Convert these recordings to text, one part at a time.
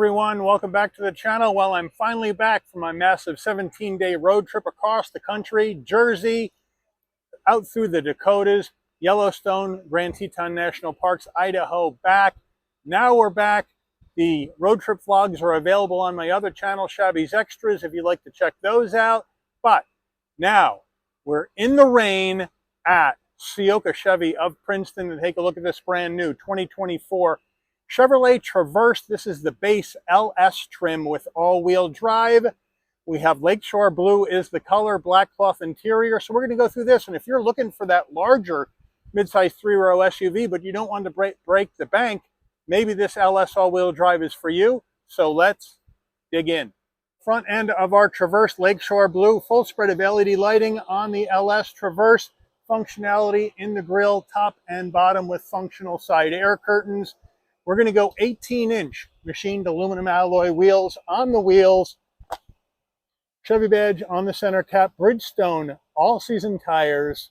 everyone, welcome back to the channel. Well, I'm finally back from my massive 17-day road trip across the country, Jersey, out through the Dakotas, Yellowstone, Grand Teton National Parks, Idaho, back. Now we're back. The road trip vlogs are available on my other channel, Shabby's Extras, if you'd like to check those out. But now we're in the rain at Ciocca Chevy of Princeton to take a look at this brand new 2024 Chevrolet Traverse. This is the base LS trim with all-wheel drive. We have Lakeshore Blue is the color, black cloth interior. So we're going to go through this. And if you're looking for that larger midsize three-row SUV, but you don't want to break the bank, maybe this LS all-wheel drive is for you. So let's dig in. Front end of our Traverse, Lakeshore Blue, full spread of LED lighting on the LS Traverse. Functionality in the grille, top and bottom with functional side air curtains. We're going to go 18-inch machined aluminum alloy wheels on the wheels. Chevy badge on the center cap. Bridgestone all-season tires.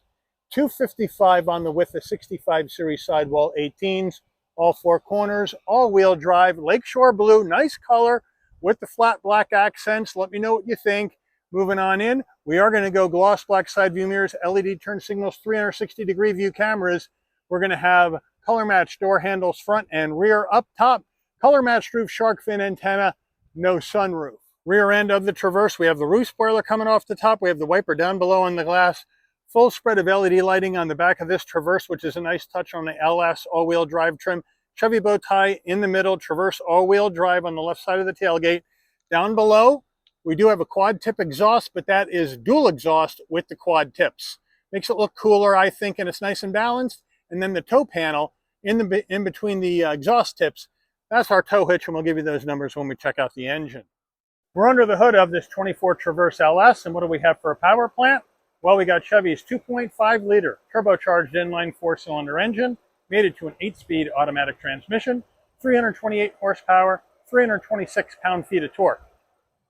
255 on the width of 65 series sidewall 18s. All four corners. All-wheel drive. Lakeshore Blue. Nice color with the flat black accents. Let me know what you think. Moving on in. We are going to go gloss black side view mirrors, LED turn signals, 360-degree view cameras. We're going to have color matched door handles front and rear. Up top, color matched roof, shark fin antenna, no sunroof. Rear end of the Traverse, we have the roof spoiler coming off the top. We have the wiper down below on the glass. Full spread of LED lighting on the back of this Traverse, which is a nice touch on the LS all-wheel drive trim. Chevy bow tie in the middle, Traverse all-wheel drive on the left side of the tailgate. Down below, we do have a quad tip exhaust, but that is dual exhaust with the quad tips. Makes it look cooler, I think, and it's nice and balanced. And then the tow panel in between the exhaust tips, that's our tow hitch, and we'll give you those numbers when we check out the engine. We're under the hood of this 24 Traverse LS, and what do we have for a power plant? Well, we got Chevy's 2.5-liter turbocharged inline four-cylinder engine, mated to an 8-speed automatic transmission, 328 horsepower, 326 pound-feet of torque.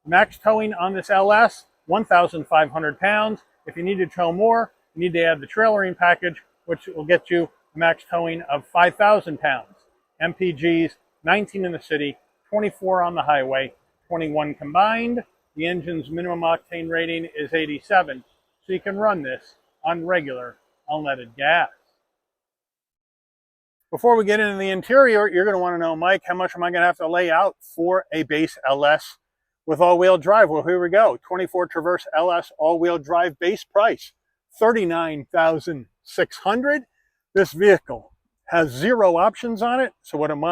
Max towing on this LS, 1,500 pounds. If you need to tow more, you need to add the trailering package, which will get you a max towing of 5,000 pounds. MPGs, 19 in the city, 24 on the highway, 21 combined. The engine's minimum octane rating is 87, so you can run this on regular unleaded gas. Before we get into the interior, you're going to want to know, Mike, how much am I going to have to lay out for a base LS with all-wheel drive? Well, here we go. 24 Traverse LS all-wheel drive base price, $39,600. This vehicle has 0 options on it. So what I'm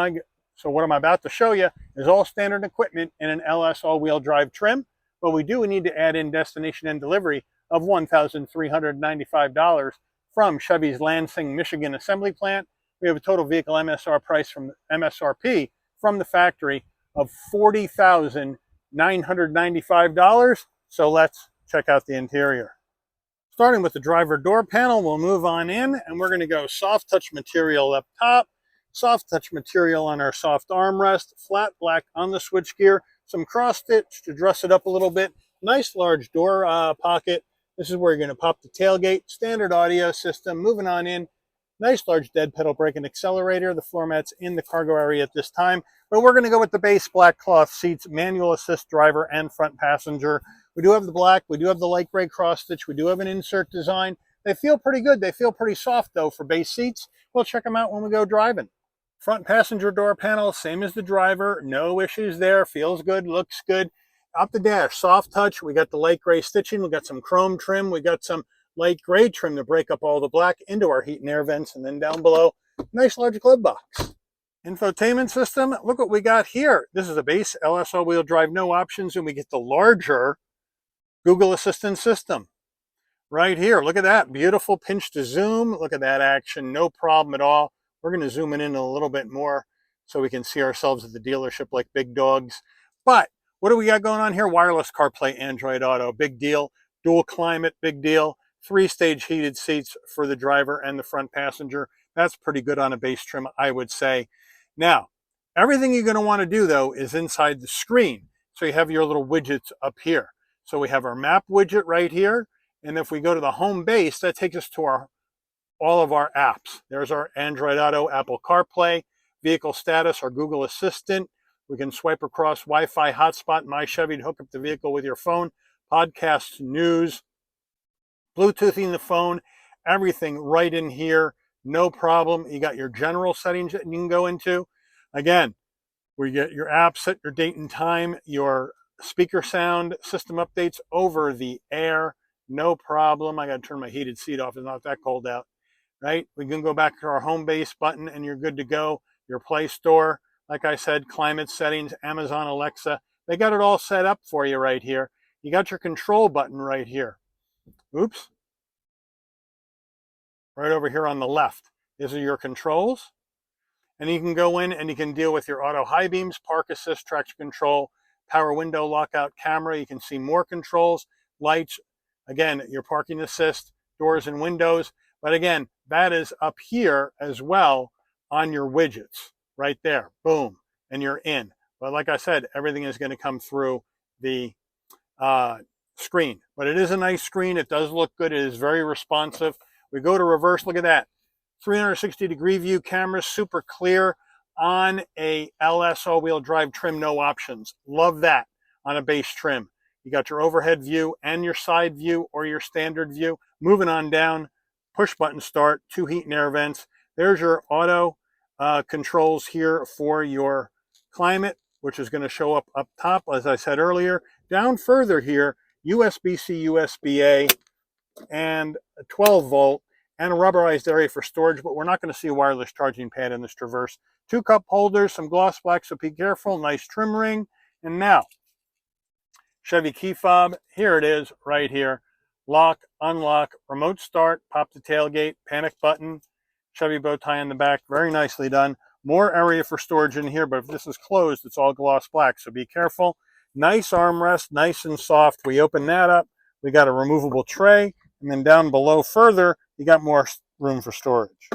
about to show you is all standard equipment in an LS all-wheel drive trim. But we need to add in destination and delivery of $1,395 from Chevy's Lansing, Michigan assembly plant. We have a total vehicle MSRP from the factory of $40,995. So let's check out the interior. Starting with the driver door panel, we'll move on in, and we're going to go soft touch material up top, soft touch material on our soft armrest, flat black on the switchgear, some cross stitch to dress it up a little bit, nice large door pocket. This is where you're going to pop the tailgate, standard audio system. Moving on in, nice large dead pedal brake and accelerator. The floor mats in the cargo area at this time, but we're going to go with the base black cloth seats, manual assist driver and front passenger. We do have the black, we do have the light gray cross stitch, we do have an insert design. They feel pretty good. They feel pretty soft though for base seats. We'll check them out when we go driving. Front passenger door panel, same as the driver, no issues there. Feels good, looks good. Up the dash, soft touch. We got the light gray stitching, we got some chrome trim, we got some light gray trim to break up all the black into our heat and air vents, and then down below, nice large glove box. Infotainment system, look what we got here. This is a base LS all-wheel drive, no options, and we get the larger Google Assistant system right here. Look at that, beautiful pinch to zoom. Look at that action, no problem at all. We're going to zoom in a little bit more so we can see ourselves at the dealership like big dogs. But what do we got going on here? Wireless CarPlay, Android Auto, big deal. Dual climate, big deal. 3-stage heated seats for the driver and the front passenger. That's pretty good on a base trim, I would say. Now, everything you're going to want to do, though, is inside the screen. So you have your little widgets up here. So we have our map widget right here. And if we go to the home base, that takes us to all of our apps. There's our Android Auto, Apple CarPlay, vehicle status, our Google Assistant, We can swipe across Wi-Fi hotspot My Chevy to hook up the vehicle with your phone, podcasts, news, Bluetoothing the phone, everything right in here, no problem. You got your general settings that you can go into. Again, we get your app, set your date and time, your speaker sound, system updates over the air, no problem. I got to turn my heated seat off. It's not that cold out, right? We can go back to our home base button and you're good to go. Your Play Store, like I said, climate settings, Amazon Alexa, they got it all set up for you right here. You got your control button right here. Oops. Right over here on the left. These are your controls. And you can go in and you can deal with your auto high beams, park assist, traction control, power window lockout camera. You can see more controls, lights. Again, your parking assist, doors and windows. But again, that is up here as well on your widgets. Right there. Boom. And you're in. But like I said, everything is going to come through the screen. But it is a nice screen. It does look good. It is very responsive. We go to reverse. Look at that. 360-degree view camera, super clear on a LS all-wheel drive trim, no options. Love that on a base trim. You got your overhead view and your side view or your standard view. Moving on down, push button start, 2 heat and air vents. There's your auto controls here for your climate, which is going to show up top, as I said earlier. Down further here, USB-C, USB-A, and a 12 volt and a rubberized area for storage, but we're not going to see a wireless charging pad in this Traverse. 2 cup holders, some gloss black, so be careful, nice trim ring. And now, Chevy key fob, here it is, right here. Lock, unlock, remote start, pop the tailgate, panic button, Chevy bow tie in the back, very nicely done. More area for storage in here, but if this is closed, it's all gloss black, so be careful. Nice armrest, nice and soft. We open that up, we got a removable tray, and then down below further, you got more room for storage.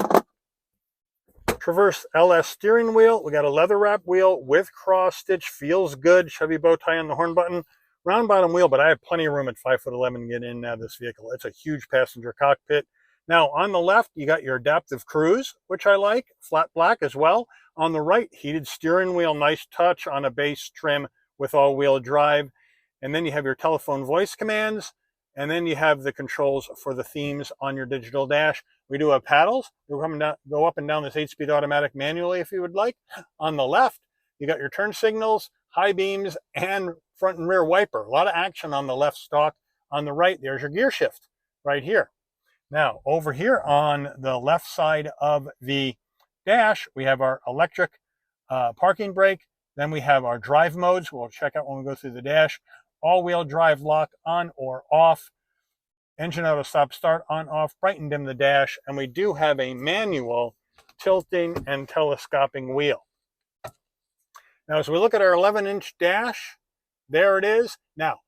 Traverse LS steering wheel. We got a leather wrap wheel with cross stitch. Feels good. Chevy bow tie on the horn button. Round bottom wheel, but I have plenty of room at 5'11" to get in and out of this vehicle. It's a huge passenger cockpit. Now on the left, you got your adaptive cruise, which I like. Flat black as well. On the right, heated steering wheel. Nice touch on a base trim with all-wheel drive. And then you have your telephone voice commands. And then you have the controls for the themes on your digital dash. We do have paddles. You'll go up and down this 8-speed automatic manually if you would like. On the left, you got your turn signals, high beams, and front and rear wiper. A lot of action on the left stalk. On the right, there's your gear shift right here. Now, over here on the left side of the dash, we have our electric parking brake. Then we have our drive modes. We'll check out when we go through the dash. All-wheel drive lock on or off, engine auto stop start on off, bright and dim the dash, and we do have a manual tilting and telescoping wheel. Now as we look at our 11-inch dash, there it is. Now,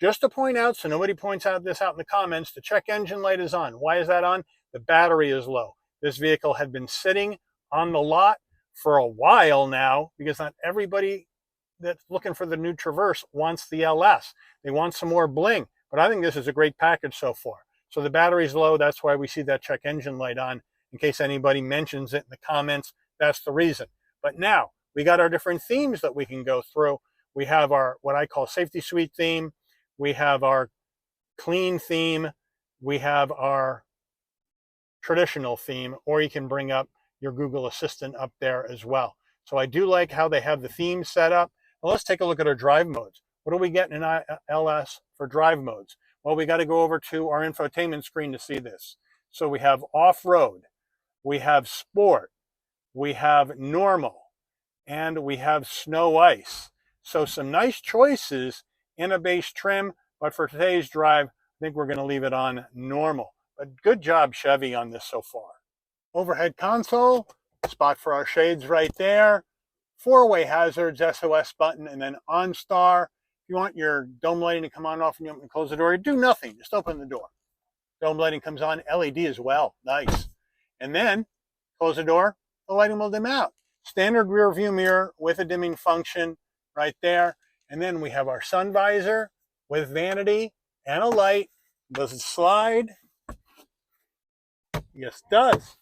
just to point out, so nobody points out this out in the comments, the check engine light is on. Why is that on? The battery is low. This vehicle had been sitting on the lot for a while now because not everybody that's looking for the new Traverse wants the LS. They want some more bling, but I think this is a great package so far. So the battery's low, that's why we see that check engine light on. In case anybody mentions it in the comments, that's the reason. But now, we got our different themes that we can go through. We have our, what I call safety suite theme. We have our clean theme. We have our traditional theme, or you can bring up your Google Assistant up there as well. So I do like how they have the theme set up. Well, let's take a look at our drive modes. What do we get in LS for drive modes? Well, we got to go over to our infotainment screen to see this. So we have off-road, we have sport, we have normal, and we have snow ice. So some nice choices in a base trim, but for today's drive, I think we're going to leave it on normal. But good job, Chevy, on this so far. Overhead console, spot for our shades right there. 4-way hazards, SOS button, and then OnStar. If you want your dome lighting to come on and off and you want to close the door, you do nothing. Just open the door. Dome lighting comes on, LED as well. Nice. And then close the door, the lighting will dim out. Standard rear view mirror with a dimming function right there. And then we have our sun visor with vanity and a light. Does it slide? Yes, it does.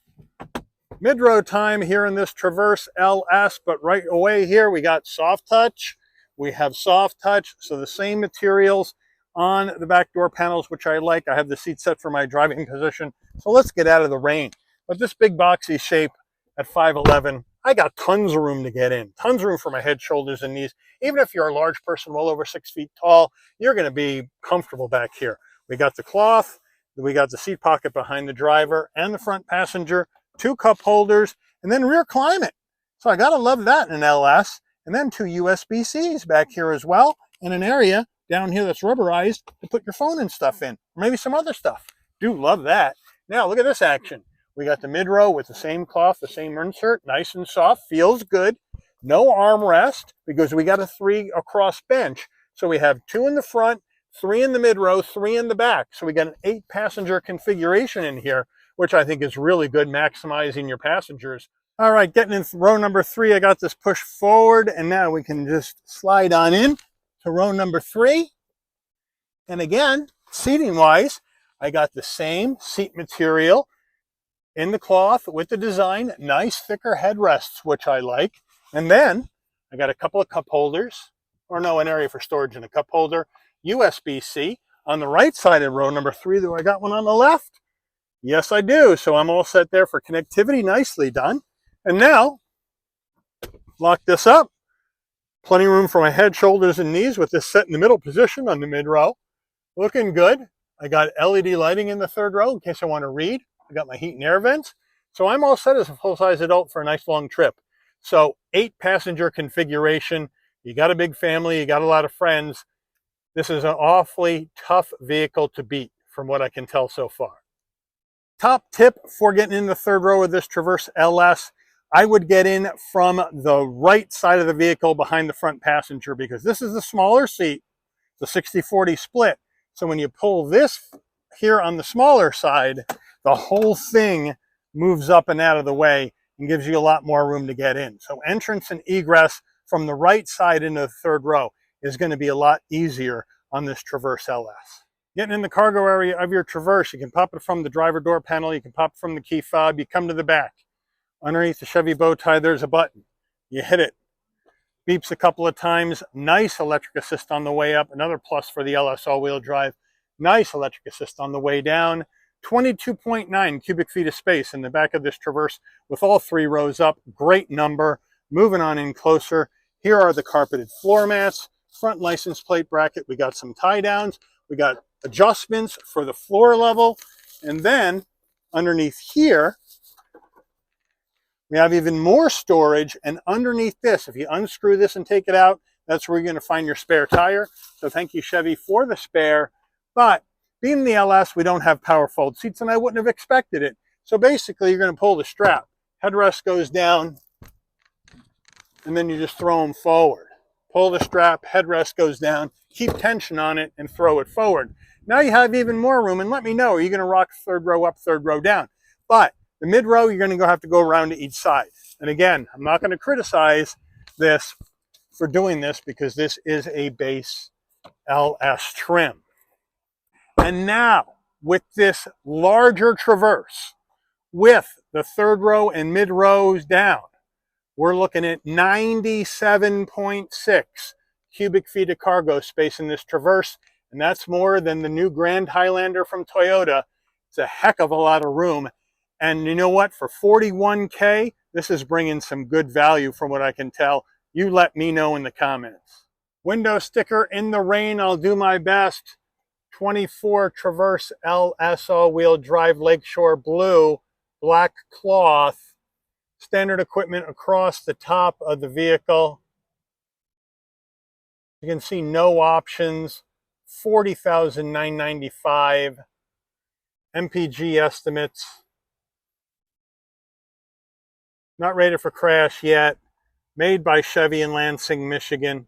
Mid-row time here in this Traverse LS, but right away here we got soft touch. We have soft touch, so the same materials on the back door panels, which I like. I have the seat set for my driving position, so let's get out of the rain. But this big boxy shape at 5'11", I got tons of room to get in, tons of room for my head, shoulders, and knees. Even if you're a large person, well over 6 feet tall, you're going to be comfortable back here. We got the cloth, we got the seat pocket behind the driver and the front passenger, 2 cup holders, and then rear climate. So I gotta love that in an LS. And then 2 USB-Cs back here as well, and an area down here that's rubberized to put your phone and stuff in, or maybe some other stuff. Do love that. Now look at this action. We got the mid-row with the same cloth, the same insert, nice and soft, feels good. No armrest because we got a 3 across bench. So we have 2 in the front, 3 in the mid-row, 3 in the back. So we got an 8-passenger configuration in here, which I think is really good, maximizing your passengers. All right, getting in row number 3, I got this push forward, and now we can just slide on in to row number 3. And again, seating-wise, I got the same seat material in the cloth with the design, nice thicker headrests, which I like. And then I got a couple of cup holders, or no, an area for storage and a cup holder, USB-C. On the right side of row number 3, though, I got one on the left. Yes, I do. So I'm all set there for connectivity. Nicely done. And now, lock this up. Plenty of room for my head, shoulders, and knees with this set in the middle position on the mid-row. Looking good. I got LED lighting in the 3rd row in case I want to read. I got my heat and air vents. So I'm all set as a full-size adult for a nice long trip. So 8-passenger configuration. You got a big family. You got a lot of friends. This is an awfully tough vehicle to beat from what I can tell so far. Top tip for getting in the 3rd row of this Traverse LS, I would get in from the right side of the vehicle behind the front passenger because this is the smaller seat, the 60-40 split. So when you pull this here on the smaller side, the whole thing moves up and out of the way and gives you a lot more room to get in. So entrance and egress from the right side into the 3rd row is going to be a lot easier on this Traverse LS. Getting in the cargo area of your Traverse, you can pop it from the driver door panel, you can pop it from the key fob, you come to the back. Underneath the Chevy bow tie, there's a button. You hit it. Beeps a couple of times. Nice electric assist on the way up. Another plus for the LS all-wheel drive. Nice electric assist on the way down. 22.9 cubic feet of space in the back of this Traverse with all 3 rows up. Great number. Moving on in closer. Here are the carpeted floor mats. Front license plate bracket. We got some tie downs. We got adjustments for the floor level. And then underneath here, we have even more storage. And underneath this, if you unscrew this and take it out, that's where you're going to find your spare tire. So thank you, Chevy, for the spare. But being the LS, we don't have power fold seats, and I wouldn't have expected it. So basically, you're going to pull the strap. Headrest goes down, and then you just throw them forward. Pull the strap, headrest goes down, keep tension on it, and throw it forward. Now you have even more room, and let me know, are you going to rock 3rd row up, 3rd row down? But the mid-row, you're going to have to go around to each side. And again, I'm not going to criticize this for doing this because this is a base LS trim. And now, with this larger Traverse, with the 3rd row and mid-rows down, we're looking at 97.6 cubic feet of cargo space in this Traverse, and that's more than the new Grand Highlander from Toyota. It's a heck of a lot of room. And you know what? For $41K, this is bringing some good value from what I can tell. You let me know in the comments. Window sticker in the rain, I'll do my best. 24 Traverse LS all-wheel drive Lakeshore Blue, black cloth, standard equipment across the top of the vehicle. You can see no options, $40,995. MPG estimates. Not rated for crash yet. Made by Chevy in Lansing, Michigan.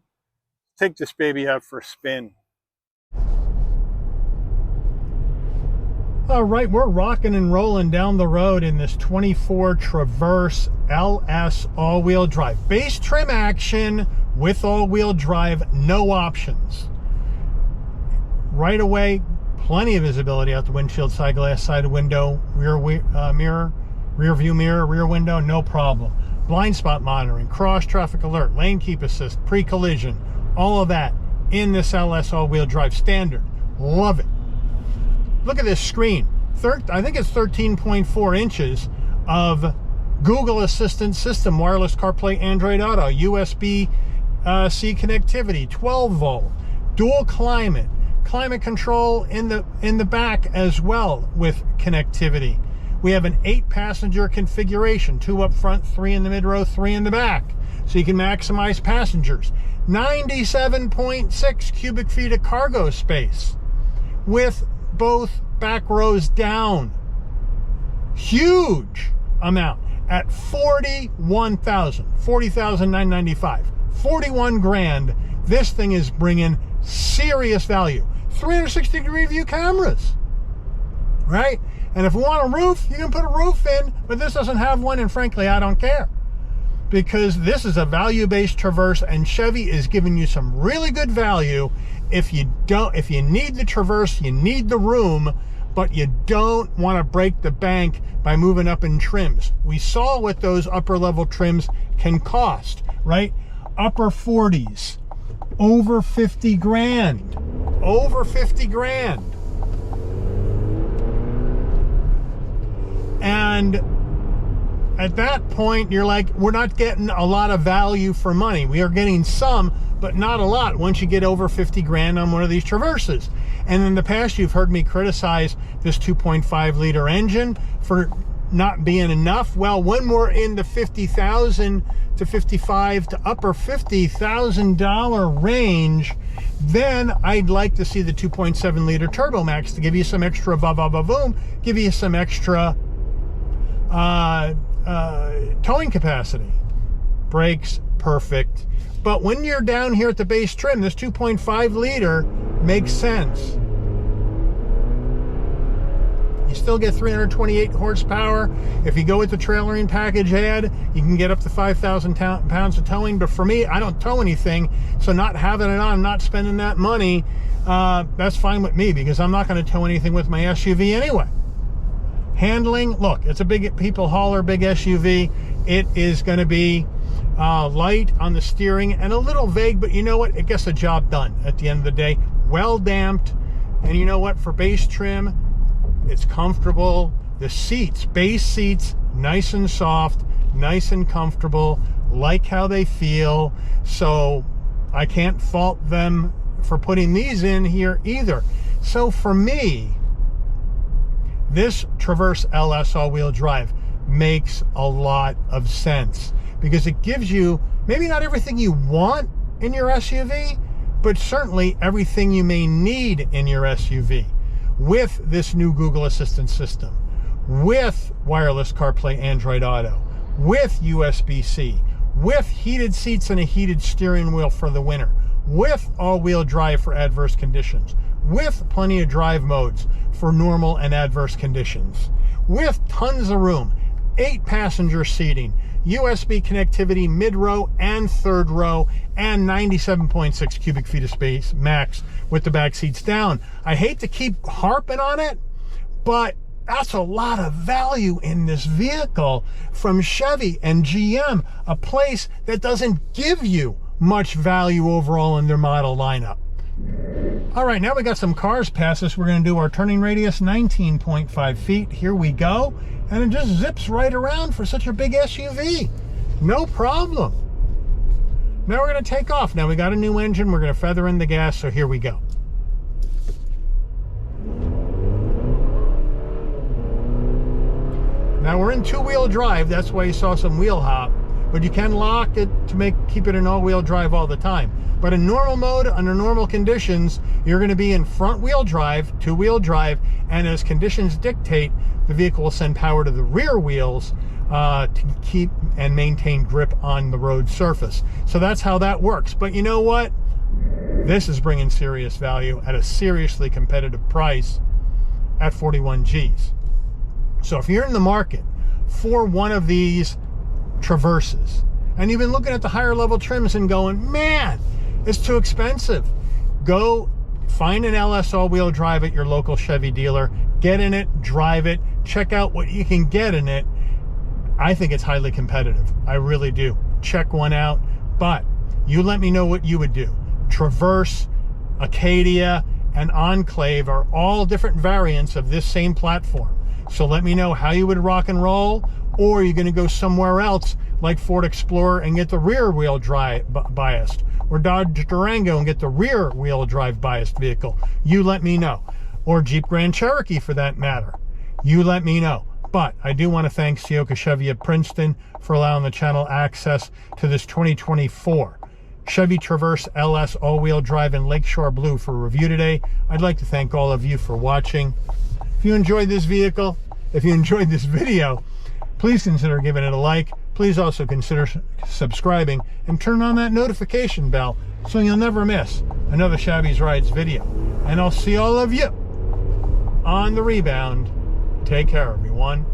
Take this baby out for a spin. All right, we're rocking and rolling down the road in this 24 Traverse LS all-wheel drive. Base trim action with all-wheel drive, no options. Right away, plenty of visibility out the windshield side glass, side window, rear mirror. Rear view mirror, rear window, no problem. Blind spot monitoring, cross traffic alert, lane keep assist, pre-collision, all of that in this LS all-wheel drive standard. Love it. Look at this screen. I think it's 13.4 inches of Google Assistant system, wireless CarPlay, Android Auto, USB-C connectivity, 12 volt, dual climate control in the back as well with connectivity. We have an 8-passenger configuration, 2 up front, 3 in the mid row, 3 in the back, so you can maximize passengers. 97.6 cubic feet of cargo space with both back rows down. Huge amount at $40,995. 41 grand. This thing is bringing serious value. 360-degree view cameras, right? And if we want a roof, you can put a roof in, but this doesn't have one, and frankly, I don't care. Because this is a value-based Traverse, and Chevy is giving you some really good value. If you need the Traverse, you need the room, but you don't want to break the bank by moving up in trims. We saw what those upper level trims can cost, right? Upper 40s, over 50 grand, over 50 grand. And at that point, you're like, we're not getting a lot of value for money. We are getting some, but not a lot once you get over 50 grand on one of these Traverses. And in the past, you've heard me criticize this 2.5 liter engine for not being enough. Well, when we're in the $50,000 to $55,000 to upper $50,000 range, then I'd like to see the 2.7 liter Turbo Max to give you some extra boom, give you some extra towing capacity. Brakes, perfect. But when you're down here at the base trim, this 2.5 liter makes sense. You still get 328 horsepower. If you go with the trailering package add, you can get up to 5,000 pounds of towing. But for me, I don't tow anything, so not having it on, not spending that money, that's fine with me, because I'm not going to tow anything with my SUV anyway. Handling, look, it's a big people hauler, big SUV. It is going to be light on the steering and a little vague, but you know what? It gets the job done at the end of the day. Well damped, and you know what? For base trim, it's comfortable. The seats, base seats, nice and soft, nice and comfortable, like how they feel. So I can't fault them for putting these in here either. So for me, this Traverse LS all-wheel drive makes a lot of sense, because it gives you maybe not everything you want in your SUV, but certainly everything you may need in your SUV, with this new Google Assistant system, with wireless CarPlay, Android Auto, with USB-C, with heated seats and a heated steering wheel for the winter, with all-wheel drive for adverse conditions, with plenty of drive modes for normal and adverse conditions, with tons of room, 8-passenger seating, USB connectivity mid-row and third row, and 97.6 cubic feet of space max with the back seats down. I hate to keep harping on it, but that's a lot of value in this vehicle from Chevy and GM, a place that doesn't give you much value overall in their model lineup. All right, now we got some cars past us. We're going to do our turning radius, 19.5 feet. Here we go. And it just zips right around for such a big SUV. No problem. Now we're going to take off. Now we got a new engine. We're going to feather in the gas, so here we go. Now we're in two-wheel drive. That's why you saw some wheel hop. But you can lock it to keep it in all-wheel drive all the time. But in normal mode, under normal conditions, you're going to be in front-wheel drive, two-wheel drive, and as conditions dictate, the vehicle will send power to the rear wheels to keep and maintain grip on the road surface. So that's how that works. But you know what? This is bringing serious value at a seriously competitive price at 41 G's. So if you're in the market for one of these Traverses, and you've been looking at the higher level trims and going, man, it's too expensive, go find an LS all-wheel drive at your local Chevy dealer, get in it, drive it, check out what you can get in it, I think it's highly competitive. I really do. Check one out. But you let me know what you would do. Traverse, Acadia, and Enclave are all different variants of this same platform. So let me know how you would rock and roll, or you're going to go somewhere else like Ford Explorer and get the rear wheel drive biased, or Dodge Durango and get the rear wheel drive biased vehicle. You let me know. Or Jeep Grand Cherokee for that matter. You let me know. But I do want to thank Ciocca Chevrolet of Princeton for allowing the channel access to this 2024 Chevy Traverse LS all-wheel drive in Lakeshore Blue for review today. I'd like to thank all of you for watching. If you enjoyed this vehicle, if you enjoyed this video, please consider giving it a like. Please also consider subscribing and turn on that notification bell so you'll never miss another Shabby's Rides video. And I'll see all of you on the rebound. Take care, everyone.